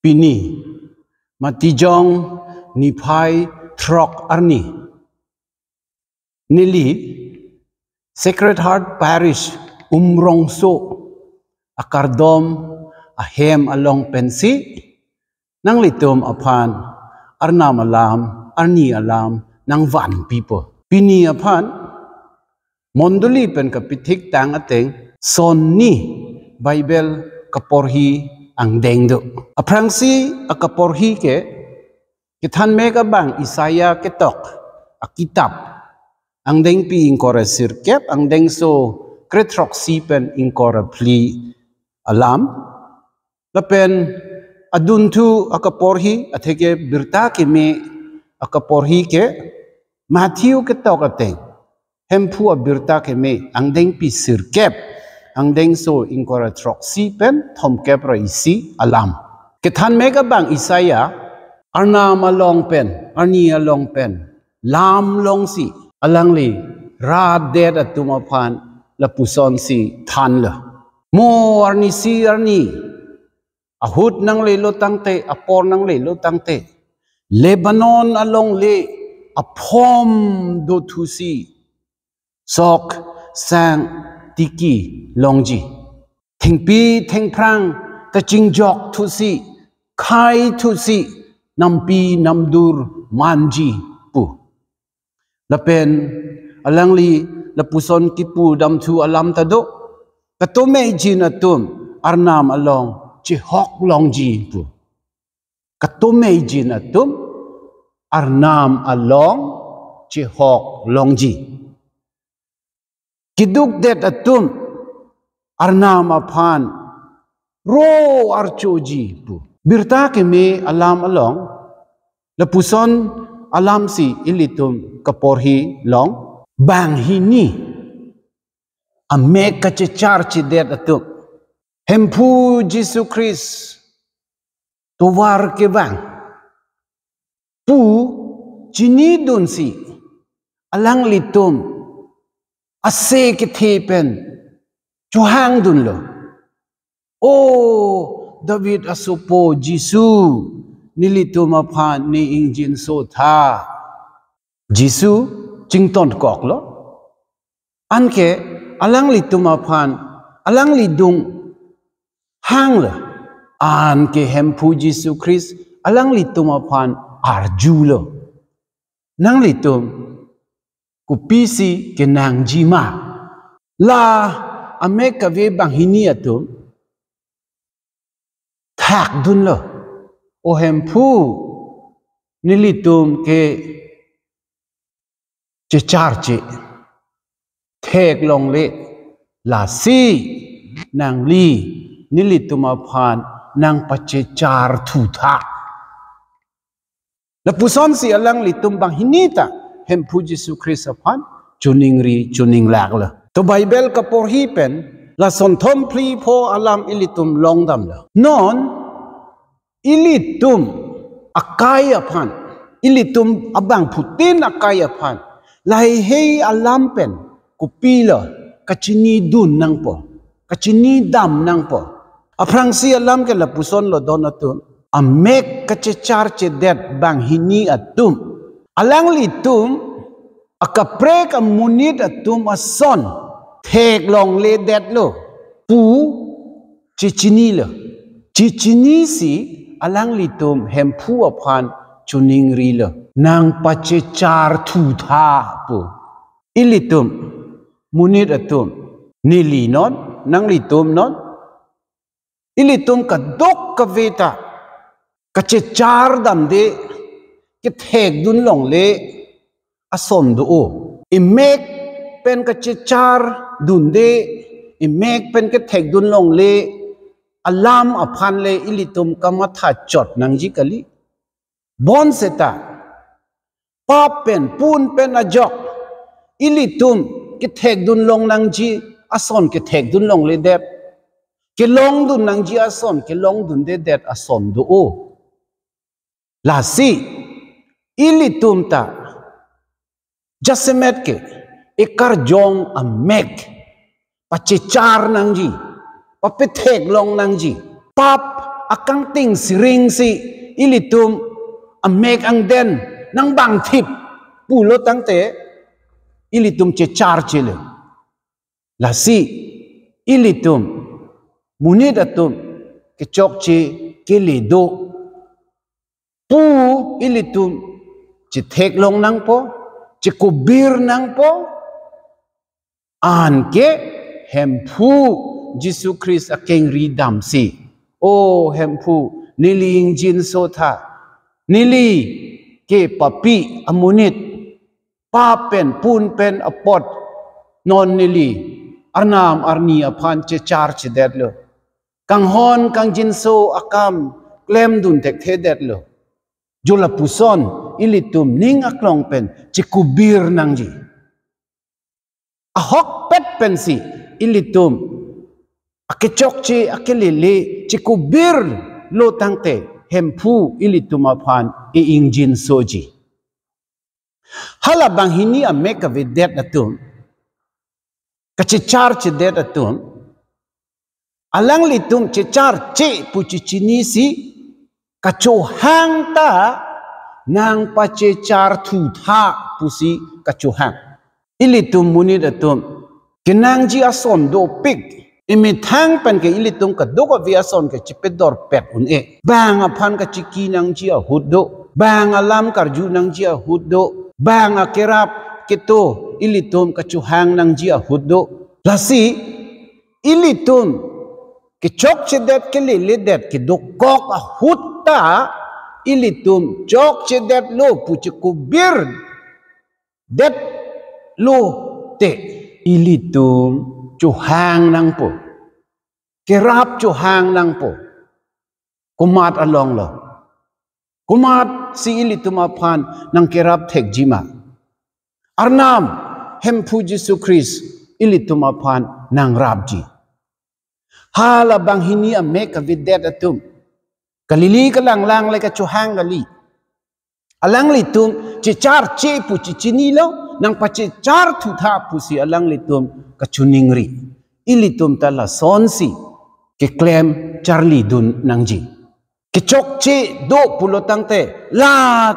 pini matijong nipai trok arni nili Sacred Heart Parish umrongso akardom ahem along pensi nang litum apan arnam alam arni alam nang van people pini apan monduli pen kapitik tang ateng son ni Bible kaporhi ang dengdo aprangsi akaporhi ke kithan mega bang Isaya ketok akitab ang deng pi ingkora sirkep ang deng so kretrok sipen ingkora pli alam lapen aduntu akaporhi atheke birta ke me akaporhi ke Matthew ketok ateng hempu abirta ke me ang deng pi sirkep ang deng so ingkora trok sipen thom kepra isi alam kithan mega bang Isaya arna malong pen arni along pen lam long si alang li ra det atumapan lapuson si than la mo arni si arni ahut nang le lotang te apor nang le lotang te Lebanon along le apom do thu si sok sang tiki longji thengpi thengprang ta jingjok thu si khai thu si nampi namdur manji pu lapen alangli lapuson kipu dam thu alam tado katome jin atum arnam along chi hok longji pu katome jin atum arnam along chi hok longji kiduk det atum arnam aphan ro archoji pu birta ke me alam along lapuson alam si ilitum kaporhi long bang hini amek kachechar chi det atum hempu Jesus Christ towar ke bang pu chini dun si alang litum ase ke thepen chuhang dun lo o David asupo Jisu nilitum aphan ni injin so tha Jisu chington kok lo anke alang litum aphan alang lidung hang lo anke hempu Jisu Christ alang litum aphan arju lo nang litum kupisi kenang jima la ameka ve bang hini atum thak dun lo o hempu nilitum ke checharche thek long le la si nang li nilitum aphan nang pachechar thu tha la puson si alang litum bang hinita hempu Jesus Christ aphan chuning ri chuning lak la to Bible kaporhi pen la son thom pli pho alam ilitum long dam la non ilitum akaya phan ilitum abang putin akaya phan lai hei alam pen kupila kachini dun nang po kachini dam nang po aprang si alam ke lapuson lo donatum amek kachechar che det bang hini atum alang litum akaprek amunit atum ason thek long le det lo pu chichini lo chichini si alang litum hempu aphan chuning ri lo nang pachechar thu tha pu ilitum munit atum nili non nang litum non ilitum kadok kaveta kachechar dam de ke thek dun long le asom do o imek pen kachechar dun de imek pen ke thek dun long le alam aphan le ilitum kamatha chot nang ji kali bon seta pap pen pun pen ajok ilitum ke thek dun long nang ji ason ke thek dun long le det ke long dun nang ji ason ke long dun de det ason do o la si ilitum ta jasemet ke ekar jong amek pachechar nang ji papethek long nang ji pap akang ting siring si ilitum amek ang den nang bang tip pulo tang te ilitum che char chile la si ilitum munid atum ke chok che ke lido pu ilitum che thek long nang po che kubir nang po an ke hempu Jesus Christ akeng ridam si o hempu niling jin sotha nili ke papi amunit papen pun pen apot non nili arnam arni aphan che char che detlo kang hon kang jinso akam klem dun tek the detlo jula puson ilitum ning aklong pen che kubir nang ji ahok pet pen si ilitum akechok che akelele che kubir lo tangte hempu ilitum aphan e ingjin soji hala bang hini a make of det atum kachichar che det atum alang litum chichar che puchichini si kacho hang ta nang pachechar thu tha pusi kacho hang ilitum munid atum kinang ji ason do pik imi thang pan ke ilitum ka doka vi ason ke chipedor pet un e bang aphan ka chiki nang ji a huddo bang alam karju nang ji a huddo bang akerap kito ilitum kacho hang nang ji a huddo lasi ilitum ke chok che det ke le det ke do kok a hutta ilitum chok che det lo puche kubir det lo te ilitum chu hang nang po kerap chu hang nang po kumat along lo kumat si ilitum aphan nang kerap thek jima arnam hempu Jesus Christ ilitum aphan nang rabji hala bang hini a make a videt atum kalili kalang lang like a chuhang gali alang litum chichar che pu chichini lo nang pache char thu tha pu si alang litum kachuningri ilitum tala sonsi ke claim charli dun nangji ke chok che do pulotang te la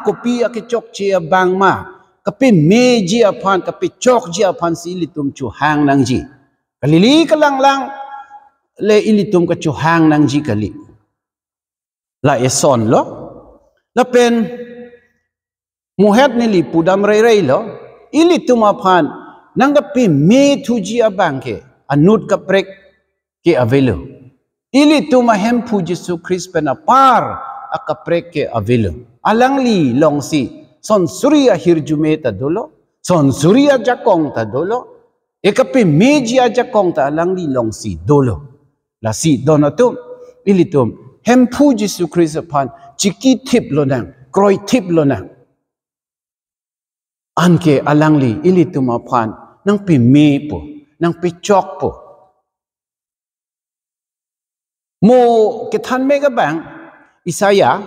kopi a ke chok che bang ma kapi meji aphan kapi chok ji aphan si ilitum chuhang nangji kalili kalang lang le ilitum ka chuhang nang ji kali la eson lo la pen muhet ni li pudam rei lo ilitum aphan nang pi me thu ji abangke anut ka prek ke avelo ilitum a hem pu Jesus Christ pen apar akaprek ke avelo alang li long si son surya hirjume ta dolo son surya jakong ta dolo ekapi meji jakong ta alang li long si dolo la si donatum ilitum hempu Jesus Christ upon chiki tip lo nang kroi tip lo nang anke alangli ilitum upon nang pi me po nang pi chok po mo kethan mega bang Isaya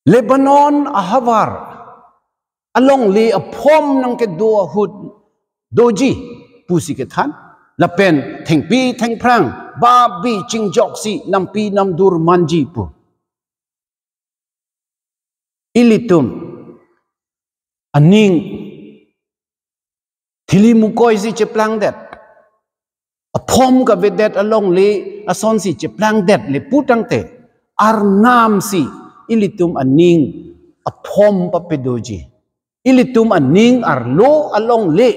Lebanon ahavar along le apom nang ke do hud doji pusi kethan lapen thengpi thengprang ba bi chingjok si nampi namdur manji pu ilitum aning thilimukoi si cheplang det aphom ka vedet along le ason si cheplang det le putang te arnam si ilitum aning aphom pa pedoji ilitum aning arlo along le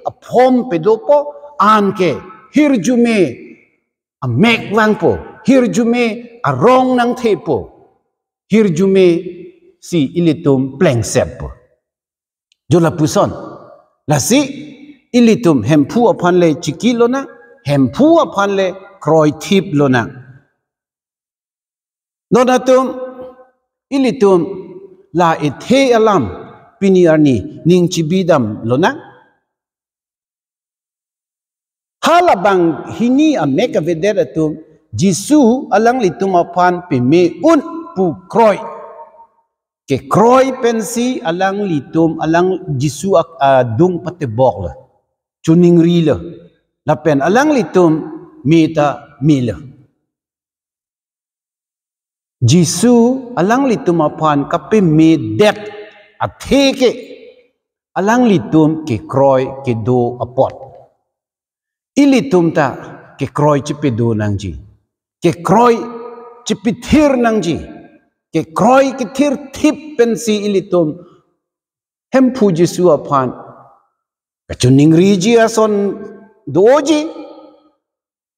aphom pedopo anke hirjume a mek wang po hirjume a rong nang the po hirjume si ilitum plengsep po jola puson la si ilitum hempu upon le chikilo na hempu upon le kroi tip lo na nodatum ilitum la ethe alam piniarni ning chibidam lo na halabang hini a make of it atum Jisu alang litum apan pe me un pu kroi ke kroi pensi alang litum alang Jisu dung patebok la chuning ri la pen alang litum meta mila Jisu alang litum apan kape me det atheke alang litum ke kroi ke do apot. Ilitum ta ke kroi cipido nang ji. Ke kroi cipithir nang ji. Ke kroi ke thir tip pensi ilitum hempu Jisu apan kacuning riji ason doji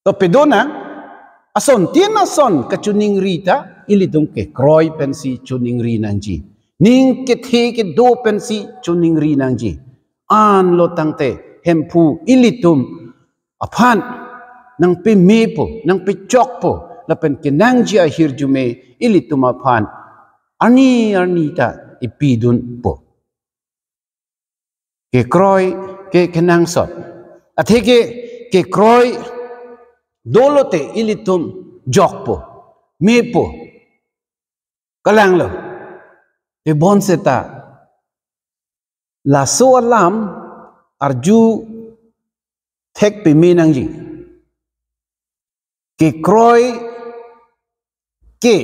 to pedona ason tien ason kacuning rita ilitum ke kroi pensi cuning ri nang ji. Ning ke the ke do pensi cuning ri nang ji. An lo tangte hempu ilitum apan nang pe mepo nang pe chok po lapen ke nang ji ahir jume ilitum apan arni ta ipidun po. Ke kroi ke kenang sot. Atheke ke kroi dolote ilitum jok po mepo kalang lo. E bon seta la so alam arju thek pe minang ji. Ke kroi ke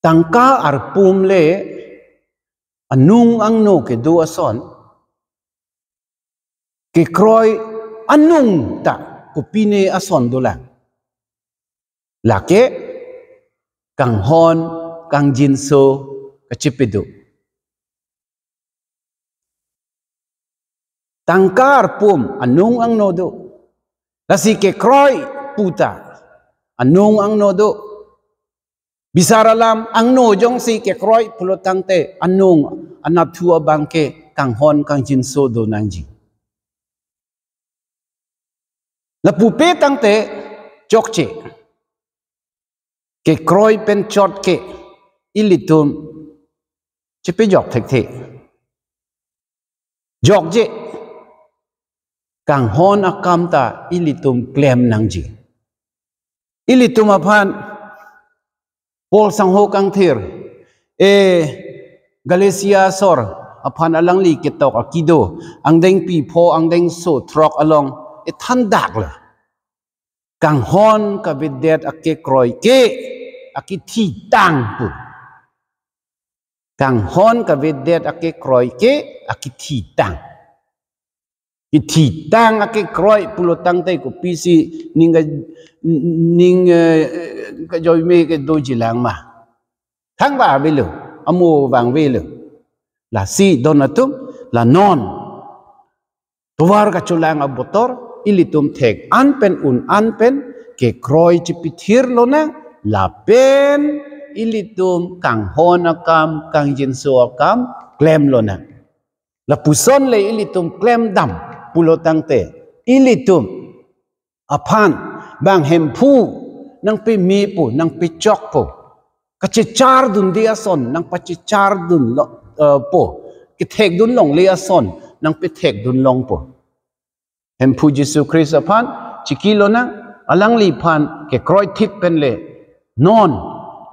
tangka arpum le anung ang no ke do ason ke kroi anung ta kupine ason dolang lake kang hon kang jinso kacipido tangkar pum anung ang no do lasi ke kroi puta anung ang no do bisaralam ang no jong si ke kroi pulotangte anung anatua bangke kang hon kang jinso do nangji la pupe tangte chokche ke kroi pen chot ke ilitum chepe jok thek the jok je kang hon akam ta ilitum klem nangji ilitum apan Paul sangho kang thir Galatia sor apan alang li ketok akido ang deng pi pho ang deng so trok along thandak la kang hon ka bidet ake kroi ke akithi tang pu kang hon ka bidet ake kroi ke akithi tang ithi tang ake kroi pulo tang te ko pisi ning ka joy me ke do jilang ma thang ba belu amu wang belu la si donatum la non tuwar ka chulang abotor ilitum thek anpen ke kroi chipithir lo na la pen ilitum kang hon akam kang jinso akam klem lo na la puson le ilitum klem dam pulo tangte ilitum apan bang hempu nang pe mepo nang pe chok po kachichar dun dia son nang pachichar dun po ki thek dun long le ason nang pe thek dun long po hempu Jesu Christ apan chikilo na alang li phan ke kroi thip pen le non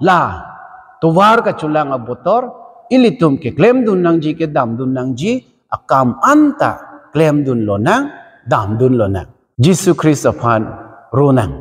la towar ka chulang abotor ilitum ke klem dun nang ji ke dam dun nang ji akam anta klem dun lo nang dam dun lo nang Jesu Christ apan ronang